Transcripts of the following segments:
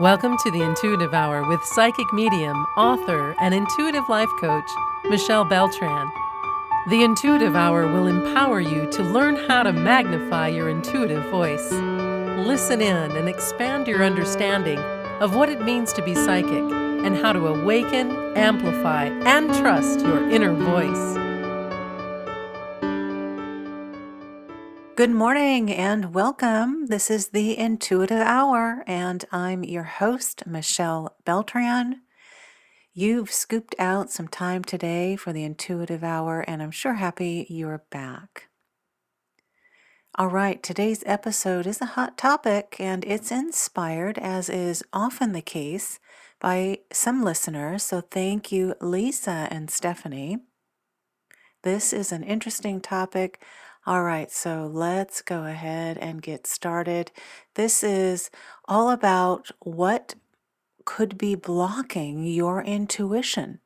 Welcome to the Intuitive Hour with psychic medium, author, and intuitive life coach, Michelle Beltran. The Intuitive Hour will empower you to learn how to magnify your intuitive voice. Listen in and expand your understanding of what it means to be psychic and how to awaken, amplify, and trust your inner voice. Good morning and welcome. This is the Intuitive Hour, and I'm your host, Michelle Beltran. You've scooped out some time today for the Intuitive Hour, and I'm sure happy you're back. All right, today's episode is a hot topic, and it's inspired, as is often the case, by some listeners. So thank you, Lisa and Stephanie. This is an interesting topic. All right, so let's go ahead and get started. This is all about what could be blocking your intuition.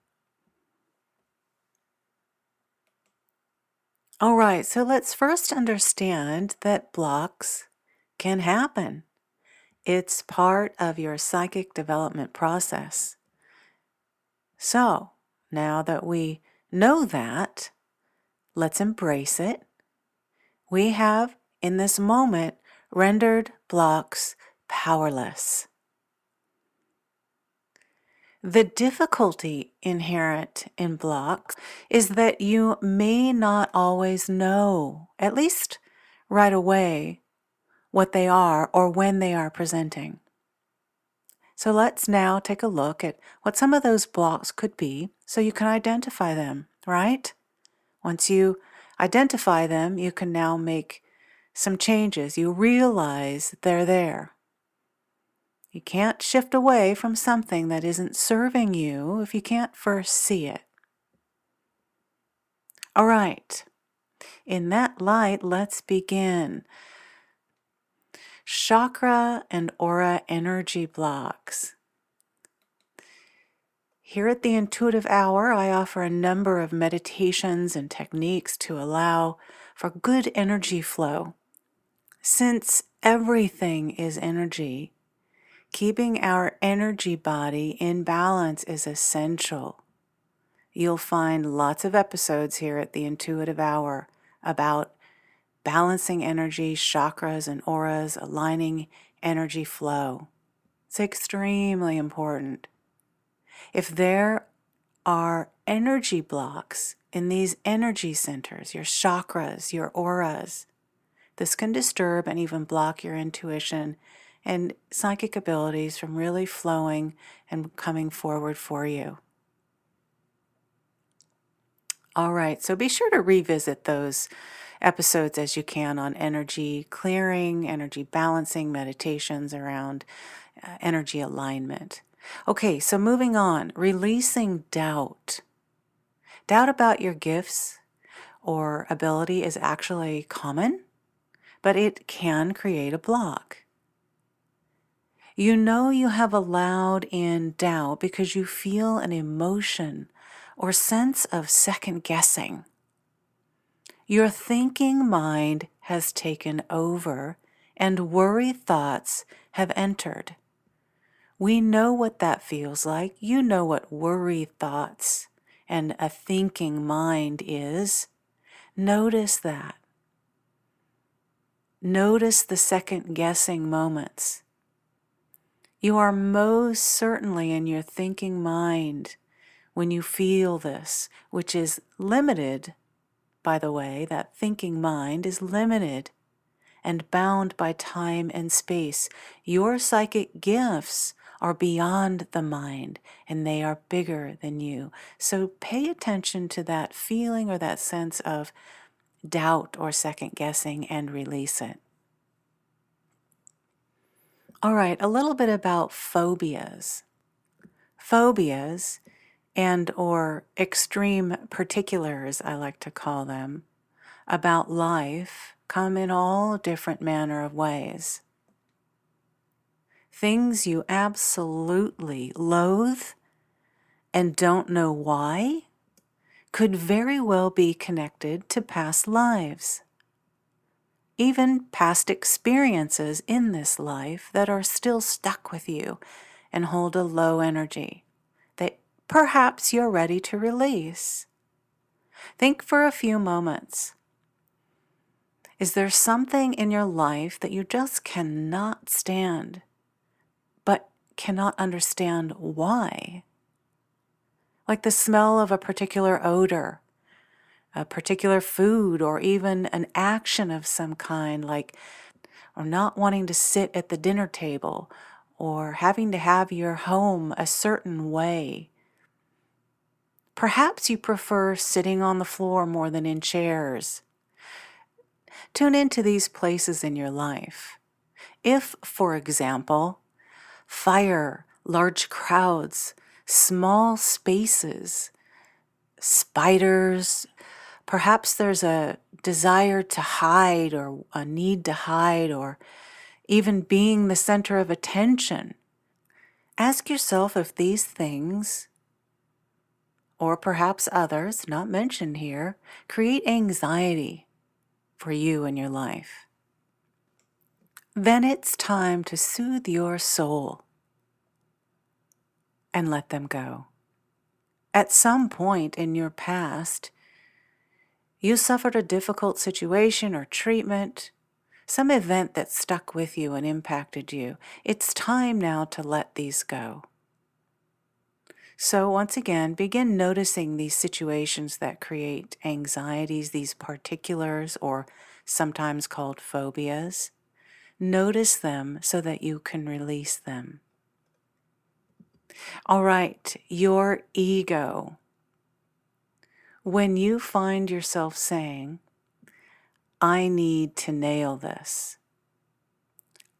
All right, so let's first understand that blocks can happen. It's part of your psychic development process. So now that we know that, let's embrace it. We have, in this moment, rendered blocks powerless. The difficulty inherent in blocks is that you may not always know, at least right away, what they are or when they are presenting. So let's now take a look at what some of those blocks could be so you can identify them, right? Once you identify them, you can now make some changes. You realize they're there. You can't shift away from something that isn't serving you if you can't first see it. All right. In that light, let's begin. Chakra and aura energy blocks. Here at the Intuitive Hour, I offer a number of meditations and techniques to allow for good energy flow. Since everything is energy, keeping our energy body in balance is essential. You'll find lots of episodes here at the Intuitive Hour about balancing energy, chakras and auras, aligning energy flow. It's extremely important. If there are energy blocks in these energy centers, your chakras, your auras, this can disturb and even block your intuition and psychic abilities from really flowing and coming forward for you. All right, so be sure to revisit those episodes as you can on energy clearing, energy balancing, meditations around energy alignment. Okay, so moving on, releasing doubt. Doubt about your gifts or ability is actually common, but it can create a block. You know you have allowed in doubt because you feel an emotion or sense of second guessing. Your thinking mind has taken over and worry thoughts have entered. We know what that feels like. You know what worry thoughts and a thinking mind is. Notice that. Notice the second guessing moments. You are most certainly in your thinking mind when you feel this, which is limited, by the way. That thinking mind is limited and bound by time and space. Your psychic gifts are beyond the mind and they are bigger than you. So pay attention to that feeling or that sense of doubt or second guessing and release it. All right, a little bit about phobias. Phobias and or extreme particulars, I like to call them, about life come in all different manner of ways. Things you absolutely loathe and don't know why could very well be connected to past lives. even past experiences in this life that are still stuck with you and hold a low energy that perhaps you're ready to release. Think for a few moments. Is there something in your life that you just cannot stand, but cannot understand why? Like the smell of a particular odor, a particular food, or even an action of some kind, like or not wanting to sit at the dinner table, or having to have your home a certain way. Perhaps you prefer sitting on the floor more than in chairs. Tune into these places in your life. If, for example, fire, large crowds, small spaces, spiders, perhaps there's a desire to hide or a need to hide or even being the center of attention. Ask yourself if these things, or perhaps others not mentioned here, create anxiety for you in your life. Then it's time to soothe your soul and let them go. At some point in your past, you suffered a difficult situation or treatment, some event that stuck with you and impacted you. It's time now to let these go. So once again, begin noticing these situations that create anxieties, these particulars, or sometimes called phobias. Notice them so that you can release them. All right, your ego. When you find yourself saying, I need to nail this.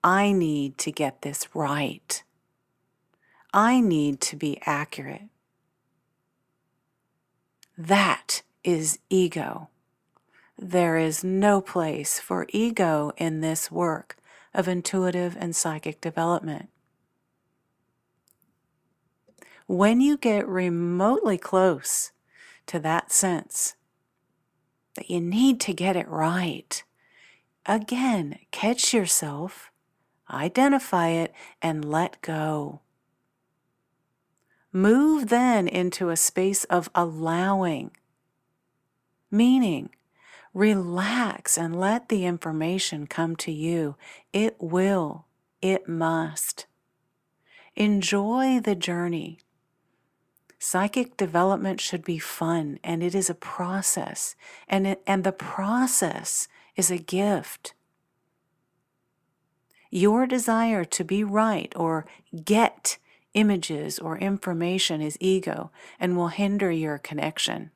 I need to get this right. I need to be accurate. That is ego. There is no place for ego in this work of intuitive and psychic development. When you get remotely close to that sense that you need to get it right, again, catch yourself, identify it, and let go. Move then into a space of allowing, meaning relax and let the information come to you. It will, it must. Enjoy the journey. Psychic development should be fun, and it is a process, and the process is a gift. Your desire to be right or get images or information is ego and will hinder your connection.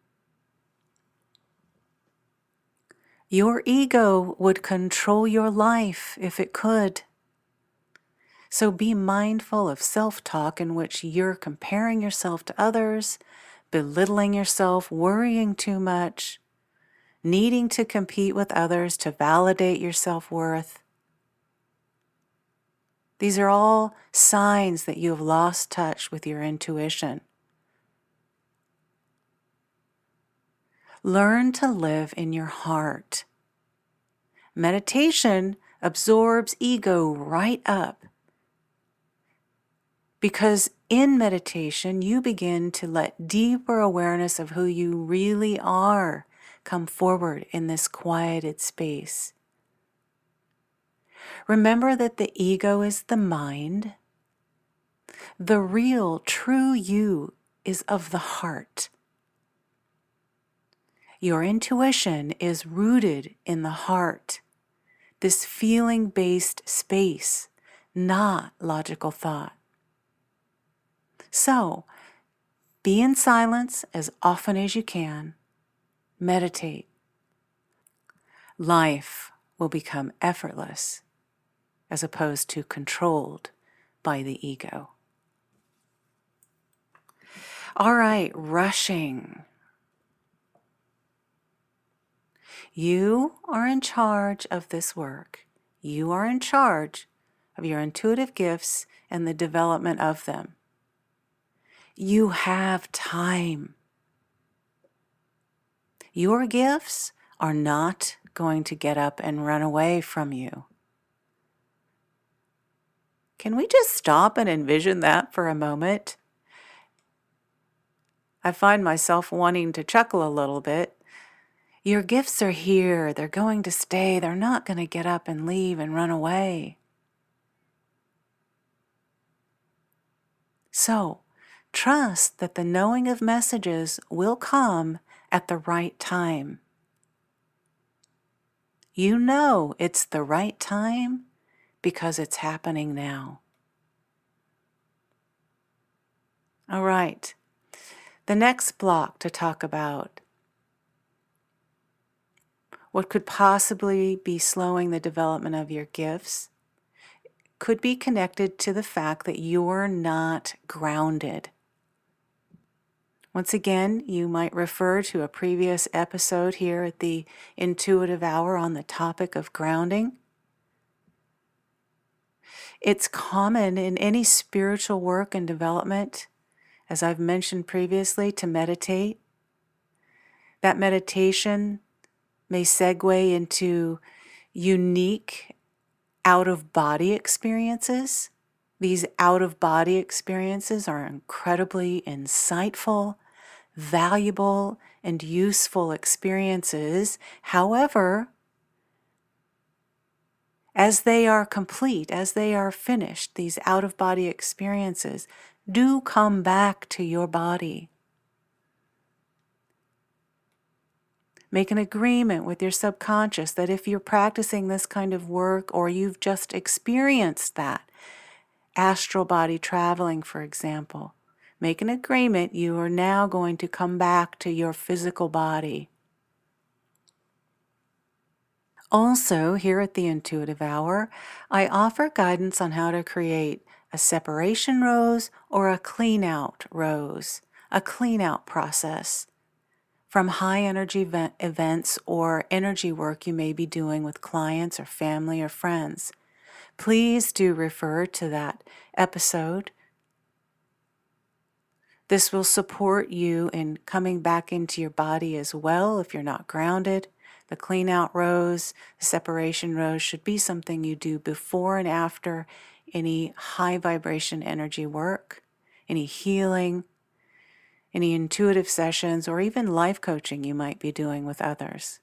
Your ego would control your life if it could. So be mindful of self-talk in which you're comparing yourself to others, belittling yourself, worrying too much, needing to compete with others to validate your self-worth. These are all signs that you have lost touch with your intuition. Learn to live in your heart. Meditation absorbs ego right up. Because in meditation, you begin to let deeper awareness of who you really are come forward in this quieted space. Remember that the ego is the mind. The real, true you is of the heart. Your intuition is rooted in the heart, this feeling-based space, not logical thought. So, be in silence as often as you can. Meditate. Life will become effortless as opposed to controlled by the ego. All right, rushing. You are in charge of this work. You are in charge of your intuitive gifts and the development of them. You have time. Your gifts are not going to get up and run away from you. Can we just stop and envision that for a moment? I find myself wanting to chuckle a little bit. Your gifts are here. They're going to stay. They're not going to get up and leave and run away. So, trust that the knowing of messages will come at the right time. You know it's the right time because it's happening now. All right. The next block to talk about, what could possibly be slowing the development of your gifts, could be connected to the fact that you're not grounded. Once again, you might refer to a previous episode here at the Intuitive Hour on the topic of grounding. It's common in any spiritual work and development, as I've mentioned previously, to meditate. That meditation may segue into unique out-of-body experiences. These out-of-body experiences are incredibly insightful, valuable, and useful experiences. However, as they are complete, as they are finished, these out-of-body experiences do come back to your body. Make an agreement with your subconscious that if you're practicing this kind of work or you've just experienced that, astral body traveling, for example, make an agreement you are now going to come back to your physical body. Also, here at the Intuitive Hour, I offer guidance on how to create a separation rose or a clean out rose, a clean out process from high energy events or energy work you may be doing with clients or family or friends. Please do refer to that episode. This will support you in coming back into your body as well if you're not grounded. The clean out rose, the separation rose should be something you do before and after any high vibration energy work, any healing, any intuitive sessions, or even life coaching you might be doing with others.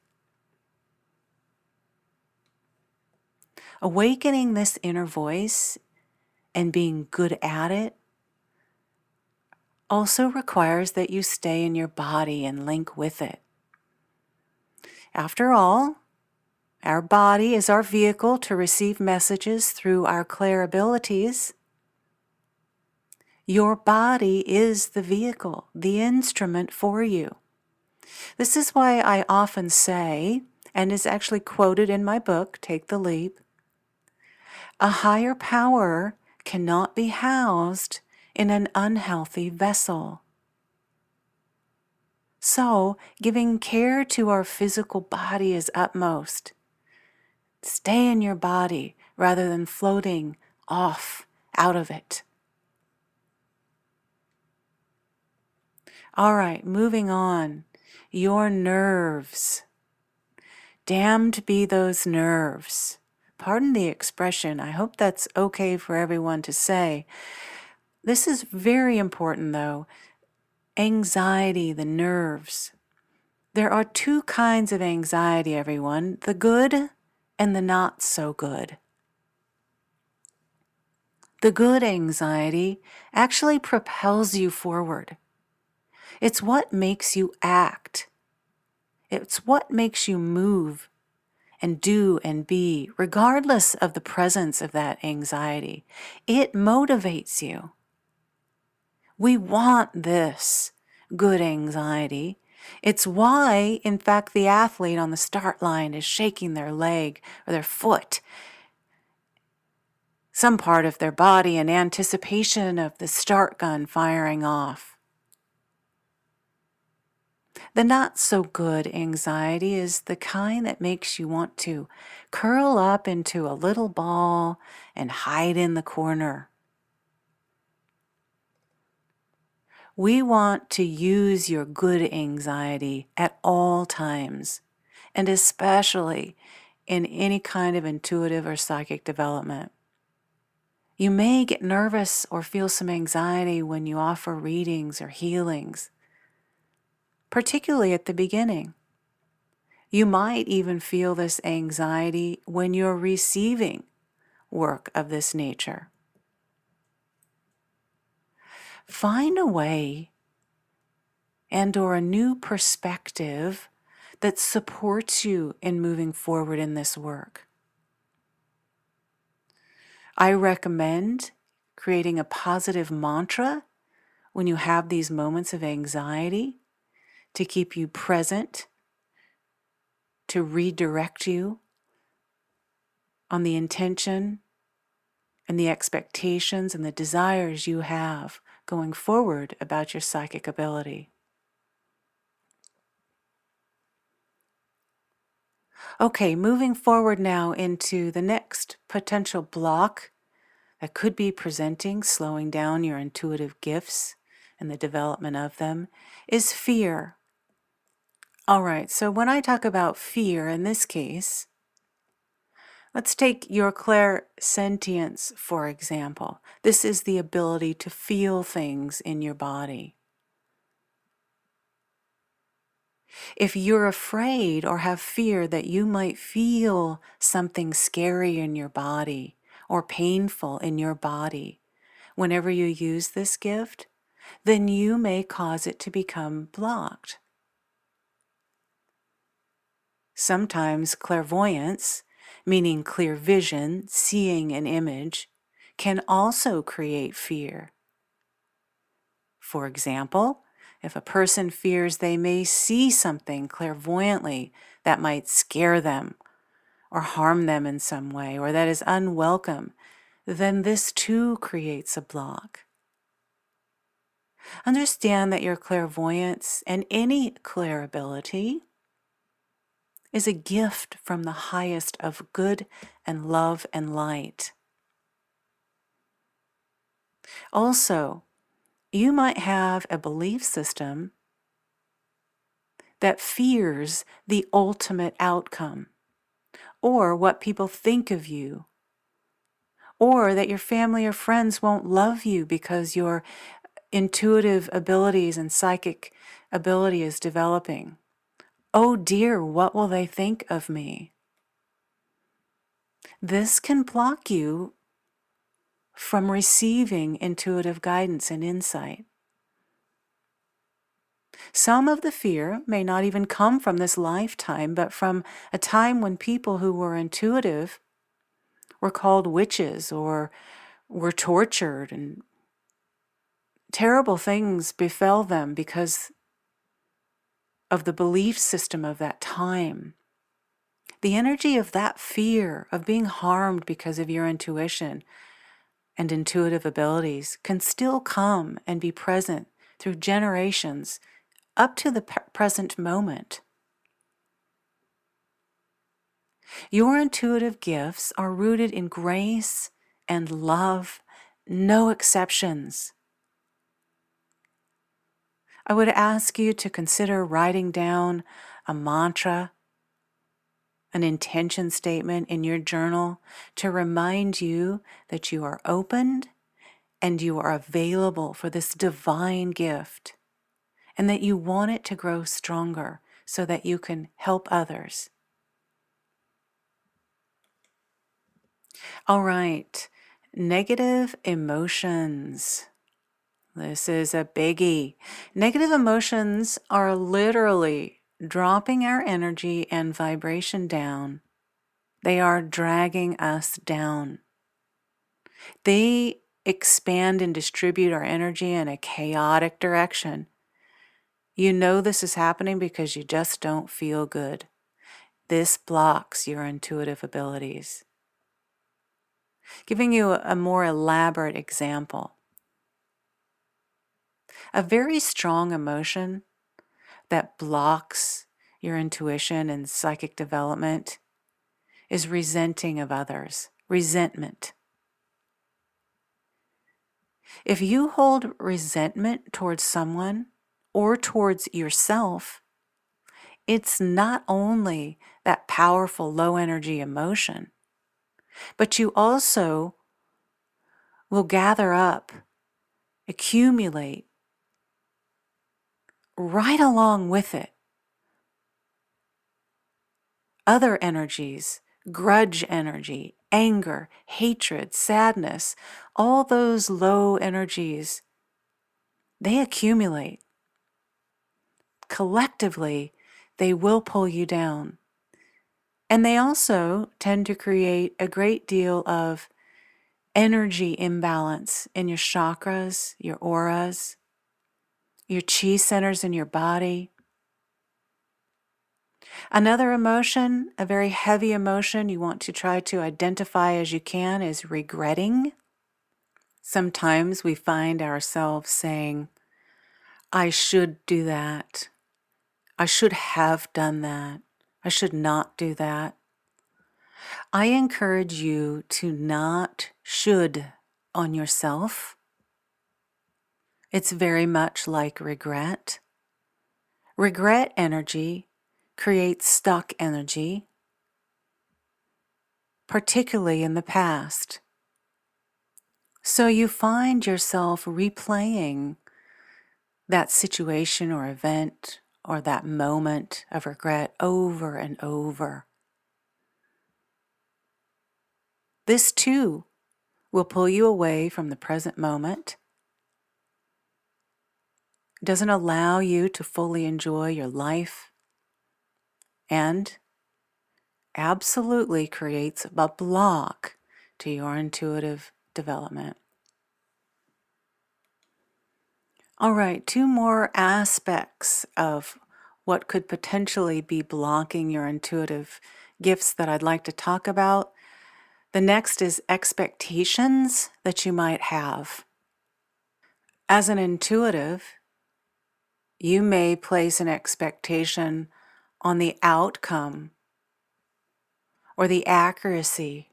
Awakening this inner voice and being good at it also requires that you stay in your body and link with it. After all, our body is our vehicle to receive messages through our clair abilities. Your body is the vehicle, the instrument for you. This is why I often say, and is actually quoted in my book, Take the Leap, a higher power cannot be housed in an unhealthy vessel. So, giving care to our physical body is utmost. Stay in your body rather than floating off out of it. All right, moving on. Your nerves. Damned be those nerves. Pardon the expression. I hope that's okay for everyone to say. This is very important, though. Anxiety, the nerves. There are two kinds of anxiety, everyone. The good and the not so good. The good anxiety actually propels you forward. It's what makes you act. It's what makes you move and do and be, regardless of the presence of that anxiety. It motivates you. We want this good anxiety. It's why, in fact, the athlete on the start line is shaking their leg or their foot, some part of their body in anticipation of the start gun firing off. The not so good anxiety is the kind that makes you want to curl up into a little ball and hide in the corner. We want to use your good anxiety at all times and especially in any kind of intuitive or psychic development. You may get nervous or feel some anxiety when you offer readings or healings, particularly at the beginning. You might even feel this anxiety when you're receiving work of this nature. Find a way and/or a new perspective that supports you in moving forward in this work. I recommend creating a positive mantra when you have these moments of anxiety to keep you present, to redirect you on the intention and the expectations and the desires you have going forward about your psychic ability. Okay, moving forward now into the next potential block that could be presenting, slowing down your intuitive gifts and the development of them, is fear. All right, so when I talk about fear in this case, let's take your clairsentience, for example. This is the ability to feel things in your body. If you're afraid or have fear that you might feel something scary in your body or painful in your body whenever you use this gift, then you may cause it to become blocked. Sometimes clairvoyance, meaning clear vision, seeing an image, can also create fear. For example, if a person fears they may see something clairvoyantly that might scare them or harm them in some way, or that is unwelcome, then this too creates a block. Understand that your clairvoyance and any clair ability is a gift from the highest of good and love and light. Also, you might have a belief system that fears the ultimate outcome, or what people think of you, or that your family or friends won't love you because your intuitive abilities and psychic ability is developing. Oh dear, what will they think of me? This can block you from receiving intuitive guidance and insight. Some of the fear may not even come from this lifetime, but from a time when people who were intuitive were called witches or were tortured, and terrible things befell them because of the belief system of that time. The energy of that fear of being harmed because of your intuition and intuitive abilities can still come and be present through generations up to the present moment. Your intuitive gifts are rooted in grace and love, no exceptions. I would ask you to consider writing down a mantra, an intention statement in your journal to remind you that you are opened and you are available for this divine gift, and that you want it to grow stronger so that you can help others. All right, negative emotions. This is a biggie. Negative emotions are literally dropping our energy and vibration down. They are dragging us down. They expand and distribute our energy in a chaotic direction. You know this is happening because you just don't feel good. This blocks your intuitive abilities. Giving you a more elaborate example. A very strong emotion that blocks your intuition and psychic development is resenting of others, resentment. If you hold resentment towards someone or towards yourself, it's not only that powerful low energy emotion, but you also will gather up, accumulate right along with it other energies, grudge energy, anger, hatred, sadness, all those low energies, they accumulate. Collectively, they will pull you down. And they also tend to create a great deal of energy imbalance in your chakras, your auras, your chi centers in your body. Another emotion, a very heavy emotion you want to try to identify as you can, is regretting. Sometimes we find ourselves saying, I should do that. I should have done that. I should not do that. I encourage you to not should on yourself. It's very much like regret. Regret energy creates stuck energy, particularly in the past. So you find yourself replaying that situation or event or that moment of regret over and over. This too will pull you away from the present moment. It doesn't allow you to fully enjoy your life and absolutely creates a block to your intuitive development. All right, 2 more aspects of what could potentially be blocking your intuitive gifts that I'd like to talk about. The next is expectations that you might have. As an intuitive, you may place an expectation on the outcome or the accuracy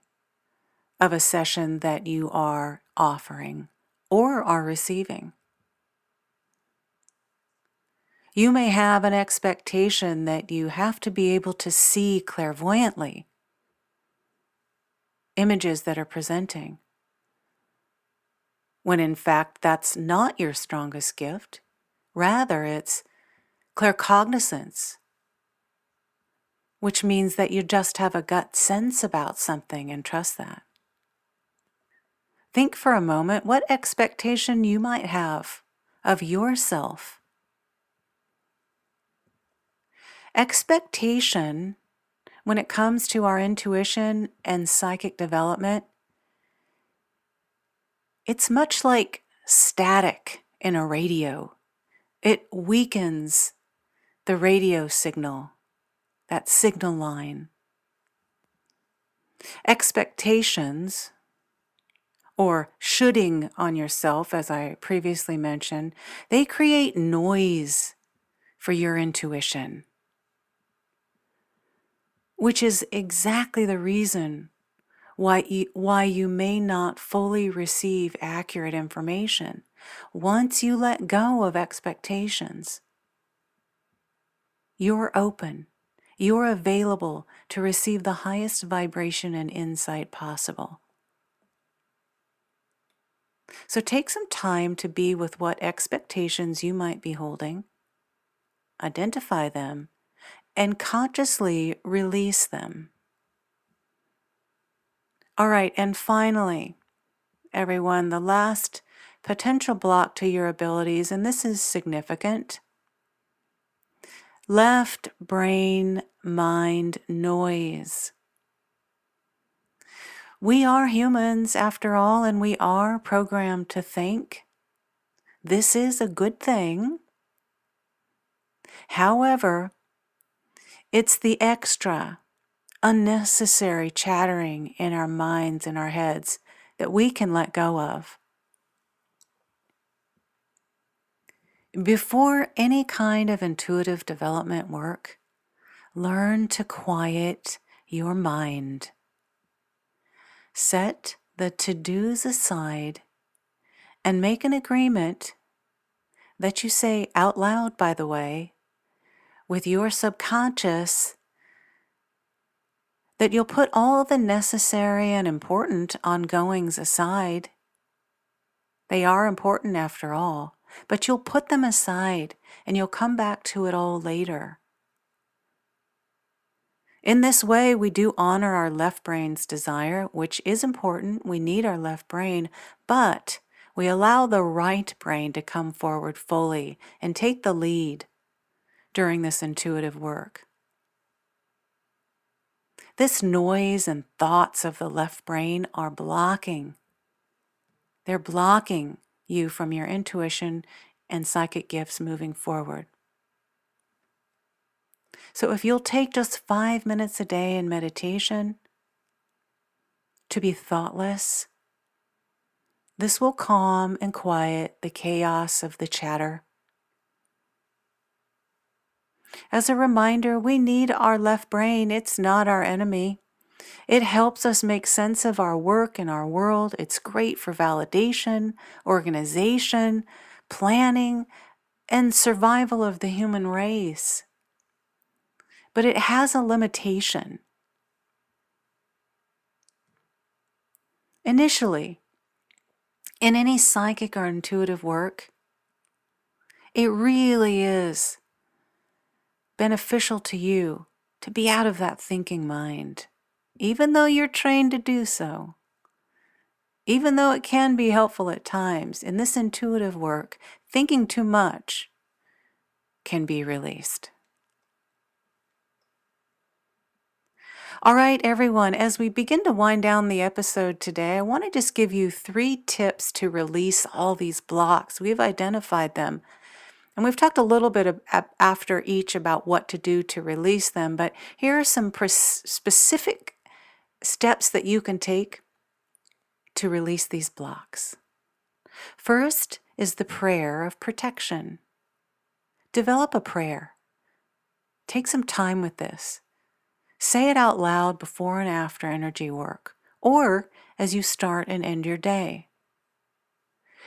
of a session that you are offering or are receiving. You may have an expectation that you have to be able to see clairvoyantly images that are presenting, when in fact that's not your strongest gift. Rather, it's claircognizance, which means that you just have a gut sense about something and trust that. Think for a moment what expectation you might have of yourself. Expectation, when it comes to our intuition and psychic development, it's much like static in a radio. It weakens the radio signal, that signal line. Expectations, or shoulding on yourself, as I previously mentioned, they create noise for your intuition, which is exactly the reason why you may not fully receive accurate information. Once you let go of expectations, you're open. You're available to receive the highest vibration and insight possible. So take some time to be with what expectations you might be holding, identify them, and consciously release them. All right, and finally, everyone, the last potential block to your abilities, and this is significant: left brain mind noise. We are humans after all, and we are programmed to think. This is a good thing. However, it's the extra, unnecessary chattering in our minds and our heads that we can let go of. Before any kind of intuitive development work, learn to quiet your mind. Set the to-dos aside and make an agreement that you say out loud, by the way, with your subconscious that you'll put all the necessary and important ongoings aside. They are important after all, but you'll put them aside and you'll come back to it all later. In this way, we do honor our left brain's desire, which is important. We need our left brain, but we allow the right brain to come forward fully and take the lead during this intuitive work. This noise and thoughts of the left brain are blocking. They're blocking you from your intuition and psychic gifts moving forward. So if you'll take just 5 minutes a day in meditation to be thoughtless, this will calm and quiet the chaos of the chatter. As a reminder, we need our left brain. It's not our enemy. It helps us make sense of our work and our world. It's great for validation, organization, planning, and survival of the human race. But it has a limitation. Initially, in any psychic or intuitive work, it really is beneficial to you to be out of that thinking mind, even though you're trained to do so. Even though it can be helpful at times, in this intuitive work, thinking too much can be released. All right, everyone, as we begin to wind down the episode today, I want to just give you 3 tips to release all these blocks. We've identified them, and we've talked a little bit after each about what to do to release them, but here are some specific steps that you can take to release these blocks. First is the prayer of protection. Develop a prayer. Take some time with this. Say it out loud before and after energy work, or as you start and end your day.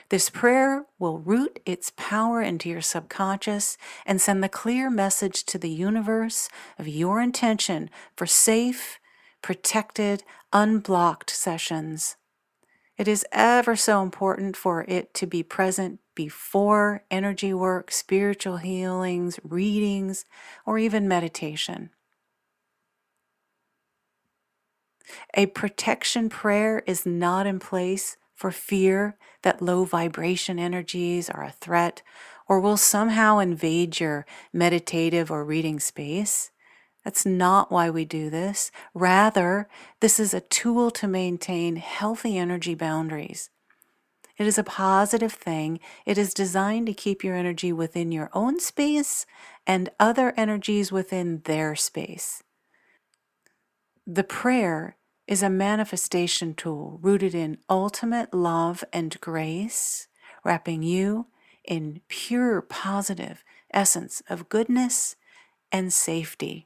This prayer will root its power into your subconscious and send the clear message to the universe of your intention for safe, protected, unblocked sessions. It is ever so important for it to be present before energy work, spiritual healings, readings, or even meditation. A protection prayer is not in place for fear that low vibration energies are a threat or will somehow invade your meditative or reading space. That's not why we do this. Rather, this is a tool to maintain healthy energy boundaries. It is a positive thing. It is designed to keep your energy within your own space and other energies within their space. The prayer is a manifestation tool rooted in ultimate love and grace, wrapping you in pure positive essence of goodness and safety.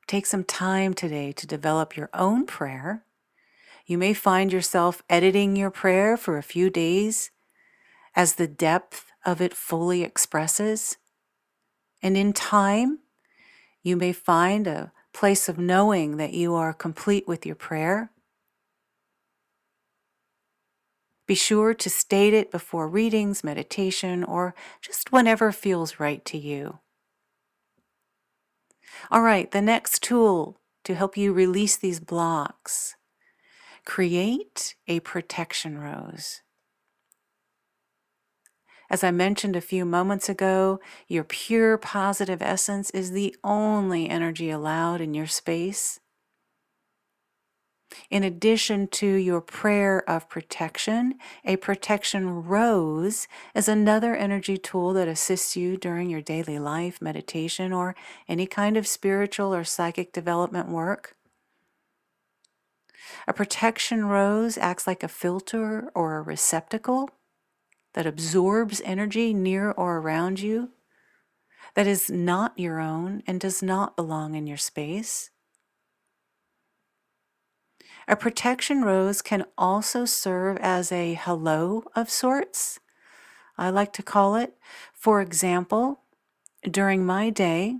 Take some time today to develop your own prayer. You may find yourself editing your prayer for a few days as the depth of it fully expresses. And in time, you may find a place of knowing that you are complete with your prayer. Be sure to state it before readings, meditation, or just whenever feels right to you. All right, the next tool to help you release these blocks. Create a protection rose. As I mentioned a few moments ago, your pure positive essence is the only energy allowed in your space. In addition to your prayer of protection, a protection rose is another energy tool that assists you during your daily life, meditation, or any kind of spiritual or psychic development work. A protection rose acts like a filter or a receptacle that absorbs energy near or around you that is not your own and does not belong in your space. A protection rose can also serve as a hello of sorts, I like to call it. For example, during my day,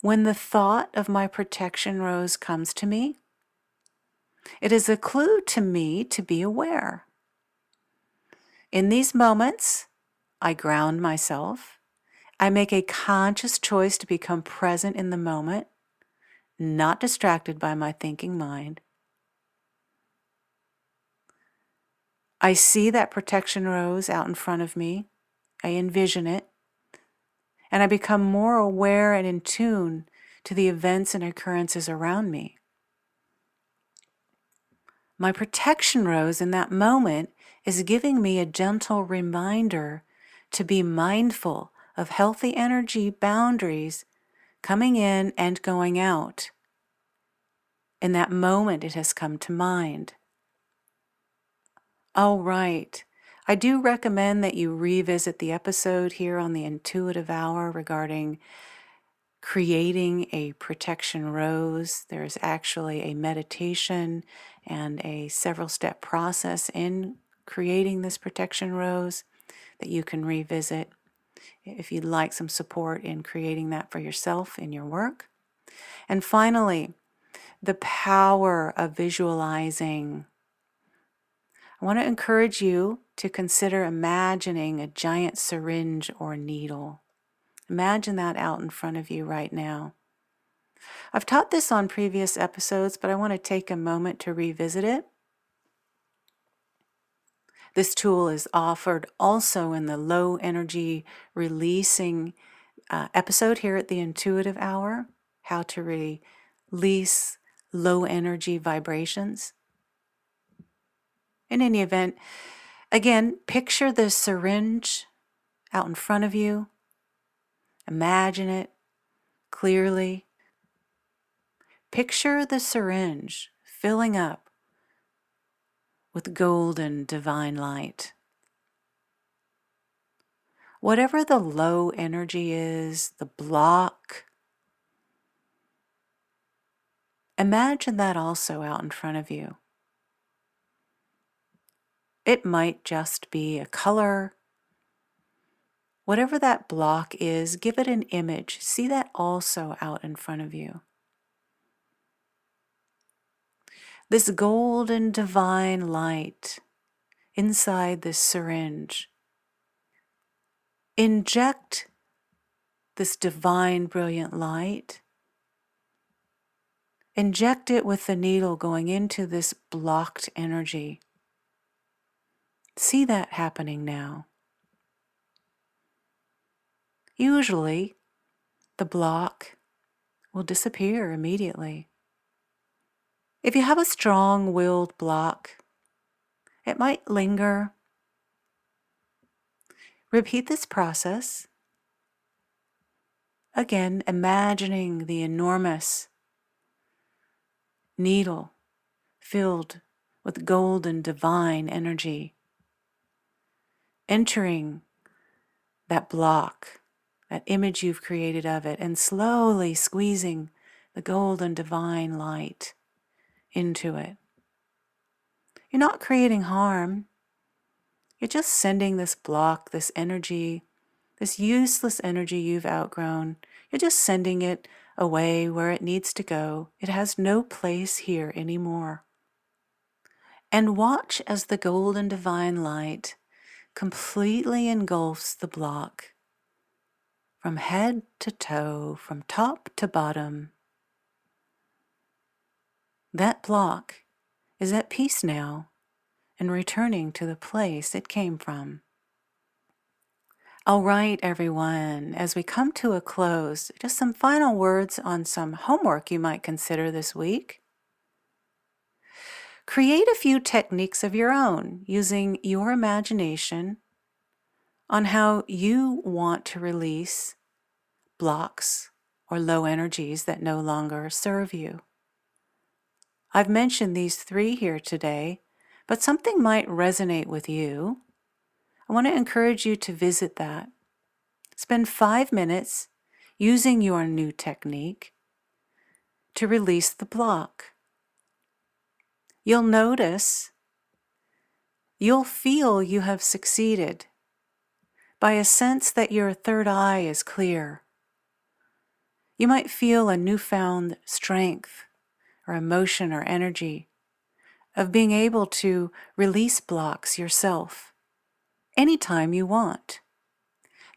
when the thought of my protection rose comes to me, it is a clue to me to be aware. In these moments, I ground myself. I make a conscious choice to become present in the moment, not distracted by my thinking mind. I see that protection rose out in front of me. I envision it. And I become more aware and in tune to the events and occurrences around me. My protection rose in that moment is giving me a gentle reminder to be mindful of healthy energy boundaries coming in and going out. In that moment, it has come to mind. Oh, right. I do recommend that you revisit the episode here on the Intuitive Hour regarding creating a protection rose. There's actually a meditation and a several-step process in creating this protection rose that you can revisit if you'd like some support in creating that for yourself in your work. And finally, the power of visualizing. I want to encourage you to consider imagining a giant syringe or needle. Imagine that out in front of you right now. I've taught this on previous episodes, but I want to take a moment to revisit it. This tool is offered also in the low energy releasing episode here at the Intuitive Hour, how to release low energy vibrations. In any event, again, picture the syringe out in front of you. Imagine it clearly. Picture the syringe filling up with golden divine light. Whatever the low energy is, the block, imagine that also out in front of you. It might just be a color. Whatever that block is, give it an image. See that also out in front of you. This golden divine light inside this syringe. Inject this divine brilliant light. Inject it with the needle going into this blocked energy. See that happening now. Usually, the block will disappear immediately. If you have a strong-willed block, it might linger. Repeat this process. Again, imagining the enormous needle filled with golden divine energy, entering that block, that image you've created of it, and slowly squeezing the golden divine light into it. You're not creating harm. You're just sending this block, this energy, this useless energy you've outgrown, you're just sending it away where it needs to go. It has no place here anymore. And watch as the golden divine light completely engulfs the block from head to toe, from top to bottom. That block is at peace now and returning to the place it came from. All right, everyone, as we come to a close, just some final words on some homework you might consider this week. Create a few techniques of your own using your imagination on how you want to release blocks or low energies that no longer serve you. I've mentioned these 3 here today, but something might resonate with you. I want to encourage you to visit that. Spend 5 minutes using your new technique to release the block. You'll notice, you'll feel you have succeeded by a sense that your third eye is clear, You might feel a newfound strength or emotion or energy of being able to release blocks yourself anytime you want.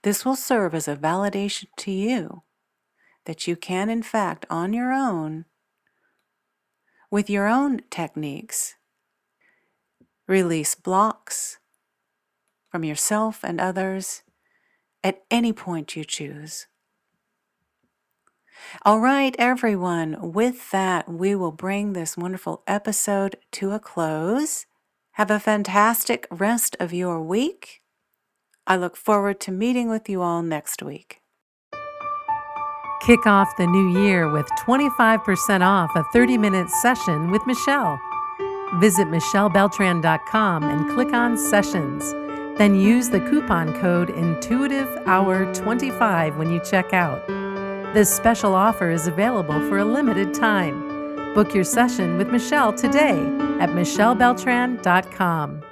This will serve as a validation to you that you can, in fact, on your own, with your own techniques, release blocks from yourself and others at any point you choose. All right, everyone, with that, we will bring this wonderful episode to a close. Have a fantastic rest of your week. I look forward to meeting with you all next week. Kick off the new year with 25% off a 30-minute session with Michelle. Visit michellebeltran.com and click on Sessions. Then use the coupon code INTUITIVEHOUR25 when you check out. This special offer is available for a limited time. Book your session with Michelle today at michellebeltran.com.